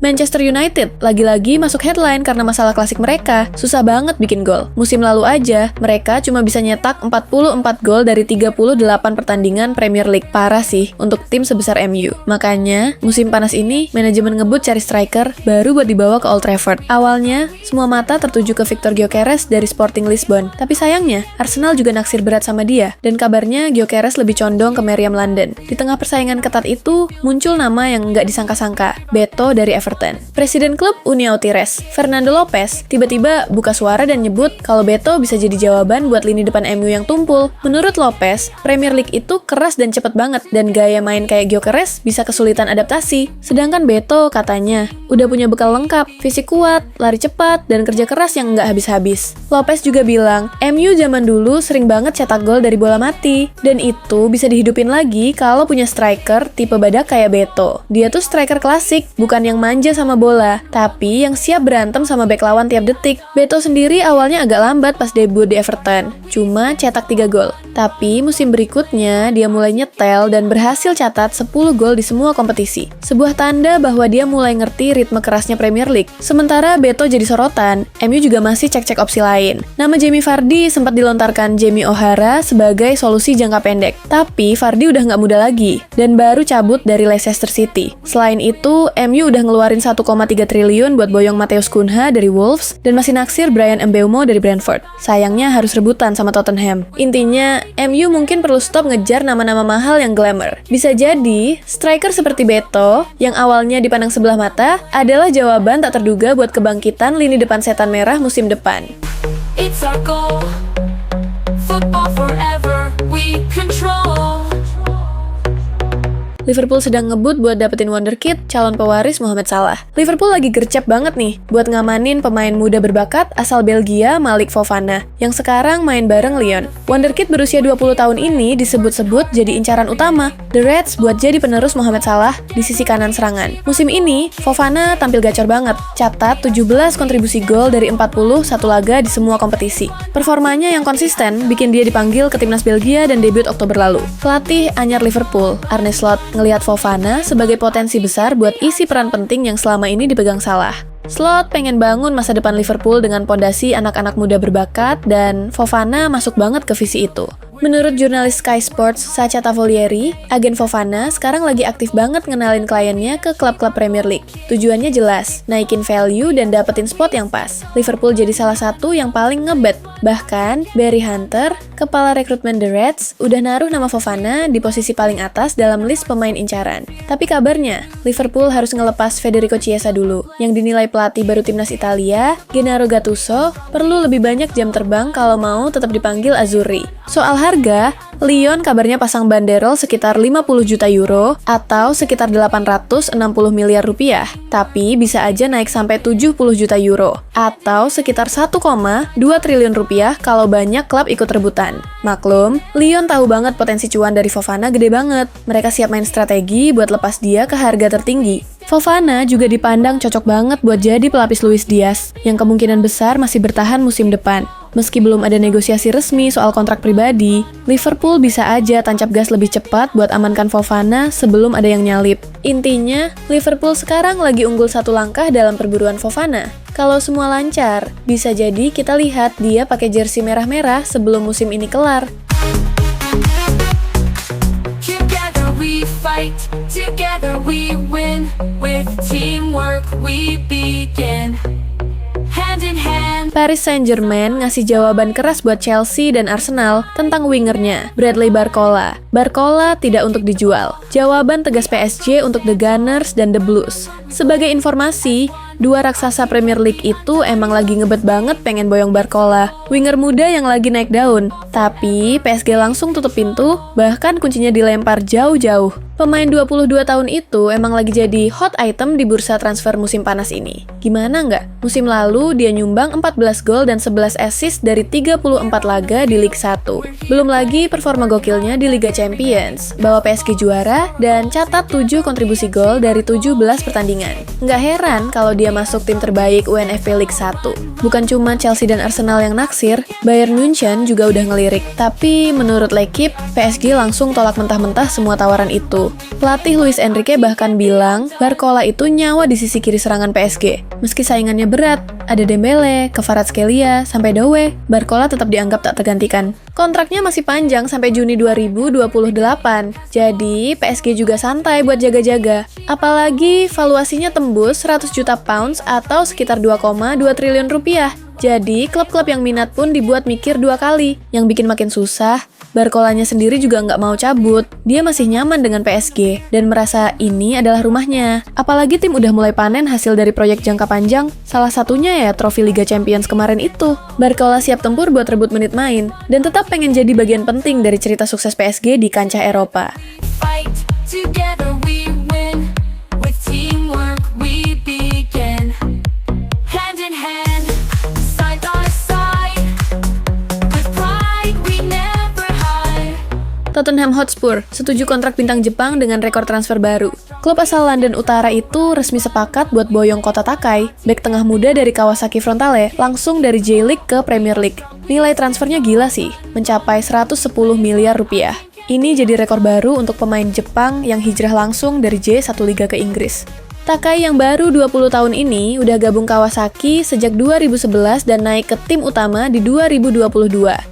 Manchester United lagi-lagi masuk headline karena masalah klasik mereka. Susah banget bikin gol. Musim lalu aja, mereka cuma bisa nyetak 44 gol dari 38 pertandingan Premier League. Parah sih untuk tim sebesar MU. Makanya, musim panas ini, manajemen ngebut cari striker baru buat dibawa ke Old Trafford. Awalnya, semua mata tertuju ke Victor Gyökeres dari Sporting Lisbon. Tapi sayangnya, Arsenal juga naksir berat sama dia. Dan kabarnya Gyökeres lebih condong ke Meriam London. Di tengah persaingan ketat itu, muncul nama yang nggak disangka-sangka, Beto dari Everton. Presiden klub Uni Autires, Fernando Lopez, tiba-tiba buka suara dan nyebut kalau Beto bisa jadi jawaban buat lini depan MU yang tumpul. Menurut Lopez, Premier League itu keras dan cepet banget, dan gaya main kayak Gyökeres bisa kesulitan adaptasi. Sedangkan Beto katanya udah punya bekal lengkap, fisik kuat, lari cepat, dan kerja keras yang nggak habis-habis. Lopez juga bilang, MU zaman dulu sering banget cetak gol dari bola mati, dan itu bisa dihidupin lagi kalau punya striker tipe badak kayak Beto. Dia tuh striker klasik, bukan yang manja sama bola, tapi yang siap berantem sama bek lawan tiap detik. Beto sendiri awalnya agak lambat pas debut di Everton, cuma cetak 3 gol. Tapi musim berikutnya dia mulai nyetel dan berhasil catat 10 gol di semua kompetisi. Sebuah tanda bahwa dia mulai ngerti ritme kerasnya Premier League. Sementara Beto jadi sorotan, MU juga masih cek-cek opsi lain. Nama Jamie Vardy sempat dilontarkan Jamie O'Hara sebagai solusi jangka pendek. Tapi Vardy udah nggak muda lagi dan baru cabut dari Leicester City. Selain itu, MU udah ngeluarin 1,3 triliun buat boyong Matheus Cunha dari Wolves dan masih naksir Bryan Mbeumo dari Brentford. Sayangnya harus rebutan sama Tottenham. Intinya, MU mungkin perlu stop ngejar nama-nama mahal yang glamour. Bisa jadi, striker seperti Beto, yang awalnya dipandang sebelah mata, adalah jawaban tak terduga buat kebangkitan lini depan setan merah musim depan. It's our goal. Football forever, we control. Liverpool sedang ngebut buat dapetin wonderkid, calon pewaris Mohamed Salah. Liverpool lagi gercep banget nih buat ngamanin pemain muda berbakat asal Belgia Malik Fofana, yang sekarang main bareng Lyon. Wonderkid berusia 20 tahun ini disebut-sebut jadi incaran utama The Reds buat jadi penerus Mohamed Salah di sisi kanan serangan. Musim ini, Fofana tampil gacor banget, catat 17 kontribusi gol dari 41 laga di semua kompetisi. Performanya yang konsisten bikin dia dipanggil ke timnas Belgia dan debut Oktober lalu. Pelatih anyar Liverpool, Arne Slot, ngelihat Fofana sebagai potensi besar buat isi peran penting yang selama ini dipegang Salah. Slot pengen bangun masa depan Liverpool dengan pondasi anak-anak muda berbakat dan Fofana masuk banget ke visi itu. Menurut jurnalis Sky Sports Sacha Tavolieri, agen Fofana sekarang lagi aktif banget ngenalin kliennya ke klub-klub Premier League. Tujuannya jelas, naikin value dan dapetin spot yang pas. Liverpool jadi salah satu yang paling ngebet. Bahkan, Barry Hunter, kepala rekrutmen The Reds, udah naruh nama Fofana di posisi paling atas dalam list pemain incaran. Tapi kabarnya, Liverpool harus ngelepas Federico Chiesa dulu, yang dinilai pelatih baru timnas Italia, Gennaro Gattuso, perlu lebih banyak jam terbang kalau mau tetap dipanggil Azzurri. Soal harga, Lyon kabarnya pasang banderol sekitar 50 juta euro atau sekitar 860 miliar rupiah, tapi bisa aja naik sampai 70 juta euro atau sekitar 1,2 triliun rupiah kalau banyak klub ikut rebutan. Maklum, Lyon tahu banget potensi cuan dari Fofana gede banget. Mereka siap main strategi buat lepas dia ke harga tertinggi. Fofana juga dipandang cocok banget buat jadi pelapis Luis Diaz, yang kemungkinan besar masih bertahan musim depan. Meski belum ada negosiasi resmi soal kontrak pribadi, Liverpool bisa aja tancap gas lebih cepat buat amankan Fofana sebelum ada yang nyalip. Intinya, Liverpool sekarang lagi unggul 1 langkah dalam perburuan Fofana. Kalau semua lancar, bisa jadi kita lihat dia pakai jersey merah-merah sebelum musim ini kelar. Together we fight, together we win. With teamwork we begin. Hand in hand. Paris Saint-Germain ngasih jawaban keras buat Chelsea dan Arsenal tentang wingernya, Bradley Barcola. Barcola tidak untuk dijual. Jawaban tegas PSG untuk The Gunners dan The Blues. Sebagai informasi, dua raksasa Premier League itu emang lagi ngebet banget pengen boyong Barcola, winger muda yang lagi naik daun. Tapi PSG langsung tutup pintu, bahkan kuncinya dilempar jauh-jauh. Pemain 22 tahun itu emang lagi jadi hot item di bursa transfer musim panas ini. Gimana nggak? Musim lalu dia nyumbang 14 gol dan 11 assist dari 34 laga di Liga 1. Belum lagi performa gokilnya di Liga Champions, bawa PSG juara dan catat 7 kontribusi gol dari 17 pertandingan. Nggak heran kalau dia dia masuk tim terbaik UNFP League 1. Bukan cuma Chelsea dan Arsenal yang naksir, Bayern München juga udah ngelirik. Tapi menurut L'Equipe, PSG langsung tolak mentah-mentah semua tawaran itu. Pelatih Luis Enrique bahkan bilang, Barcola itu nyawa di sisi kiri serangan PSG. Meski saingannya berat, ada Dembele, Kvaratskhelia, sampai Doué, Barcola tetap dianggap tak tergantikan. Kontraknya masih panjang sampai Juni 2028, jadi PSG juga santai buat jaga-jaga. Apalagi valuasinya tembus 100 juta pounds atau sekitar 2,2 triliun rupiah. Jadi klub-klub yang minat pun dibuat mikir 2 kali. Yang bikin makin susah, Barcolanya sendiri juga nggak mau cabut. Dia masih nyaman dengan PSG dan merasa ini adalah rumahnya. Apalagi tim udah mulai panen hasil dari proyek jangka panjang. Salah satunya ya trofi Liga Champions kemarin itu. Barcola siap tempur buat rebut menit main dan tetap pengen jadi bagian penting dari cerita sukses PSG di kancah Eropa. Fight together we win. With teamwork we begin. Hand in hand, side by side. With pride we never hide. Tottenham Hotspur setuju kontrak bintang Jepang dengan rekor transfer baru. Klub asal London Utara itu resmi sepakat buat boyong Kota Takai, bek tengah muda dari Kawasaki Frontale, langsung dari J-League ke Premier League. Nilai transfernya gila sih, mencapai 110 miliar rupiah. Ini jadi rekor baru untuk pemain Jepang yang hijrah langsung dari J1 Liga ke Inggris. Takai yang baru 20 tahun ini udah gabung Kawasaki sejak 2011 dan naik ke tim utama di 2022.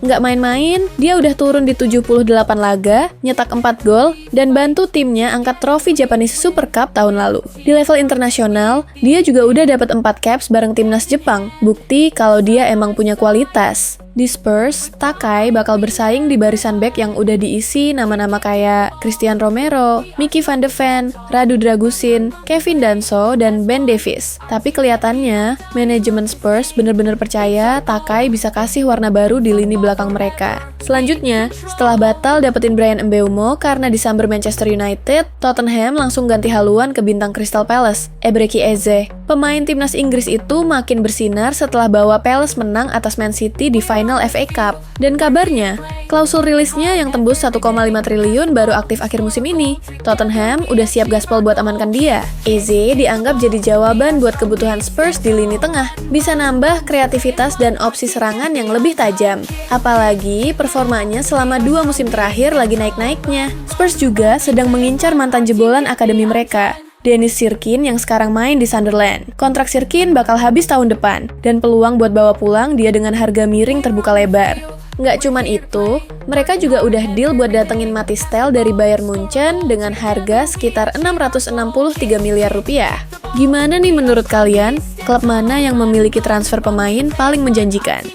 Nggak main-main, dia udah turun di 78 laga, nyetak 4 gol, dan bantu timnya angkat trofi Japanese Super Cup tahun lalu. Di level internasional, dia juga udah dapat 4 caps bareng timnas Jepang, bukti kalau dia emang punya kualitas. Di Spurs, Takai bakal bersaing di barisan bek yang udah diisi nama-nama kayak Christian Romero, Mickey van de Ven, Radu Dragusin, Kevin Danso, dan Ben Davies. Tapi kelihatannya, manajemen Spurs bener-bener percaya Takai bisa kasih warna baru di lini belakang mereka. Selanjutnya, setelah batal dapetin Bryan Mbeumo karena disamber Manchester United, Tottenham langsung ganti haluan ke bintang Crystal Palace, Ebreki Eze. Pemain timnas Inggris itu makin bersinar setelah bawa Palace menang atas Man City di final FA Cup. Dan kabarnya, klausul rilisnya yang tembus 1,5 triliun baru aktif akhir musim ini. Tottenham udah siap gaspol buat amankan dia. Eze dianggap jadi jawaban buat kebutuhan Spurs di lini tengah. Bisa nambah kreativitas dan opsi serangan yang lebih tajam. Apalagi performanya selama 2 musim terakhir lagi naik-naiknya. Spurs juga sedang mengincar mantan jebolan akademi mereka, Dennis Sirkin yang sekarang main di Sunderland. Kontrak Sirkin bakal habis tahun depan, dan peluang buat bawa pulang dia dengan harga miring terbuka lebar. Nggak cuman itu, mereka juga udah deal buat datengin Mathys Tel dari Bayern München dengan harga sekitar 663 miliar rupiah. Gimana nih menurut kalian? Klub mana yang memiliki transfer pemain paling menjanjikan?